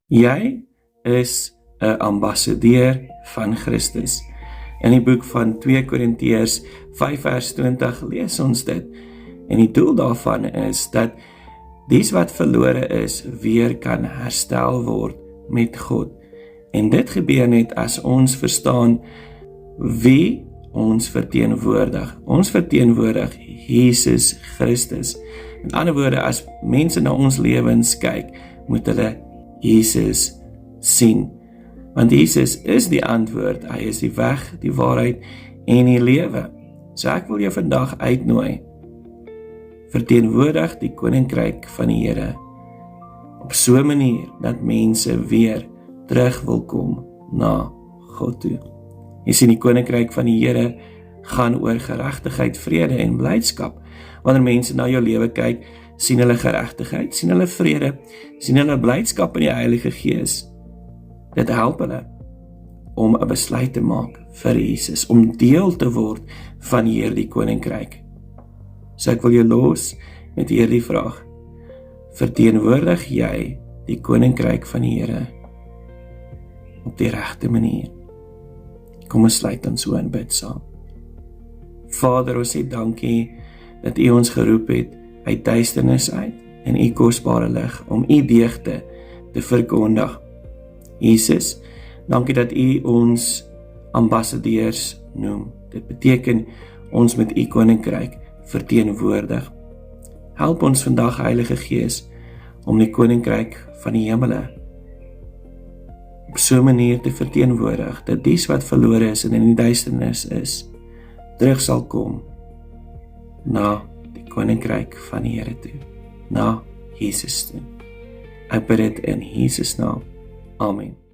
Jy is 'n ambassadeur van Christus. In die boek van 2 Korintiërs 5 vers 20 lees ons dit. En die doel daarvan is dat dies wat verlore is, weer kan herstel word met God. En dit gebeur net as ons verstaan wie ons verteenwoordig. Ons verteenwoordig Jesus Christus. Met ander woorde, as mense na ons lewens kyk, moet hulle Jesus sien. Want Jesus is die antwoord, hy is die weg, die waarheid en die lewe. So ek wil jou vandag uitnooi, verteenwoordig die koninkryk van die Here op so 'n manier dat mense weer terug wil kom na God toe. Jy sien, die koninkryk van die Here gaan oor geregtigheid, vrede en blydskap. Wanneer mense na jou lewe kyk, sien hulle geregtigheid, sien hulle vrede, sien hulle blydskap in die Heilige Gees. Dit help hulle om 'n besluit te maak vir Jesus, om deel te word van hierdie koninkryk. So ek wil jou los met hierdie vraag: verteenwoordig jy die koninkryk van die Here op die regte manier? Kom ons sluit ons so in bid saam. Vader, ons sê dankie dat U ons geroep het uit duisternis uit in U kosbare lig om U deugde te verkondig. Jesus, dankie dat U ons ambassadeurs noem. Dit beteken ons met U koninkryk verteenwoordig. Help ons vandag, Heilige Gees, om die koninkryk van die hemele op so 'n manier te verteenwoordig dat dies wat verlore is en in die duisternis is, terug sal kom na die koninkryk van die Here toe, na Jesus toe. Ek bid dit in Jesus naam. Amen.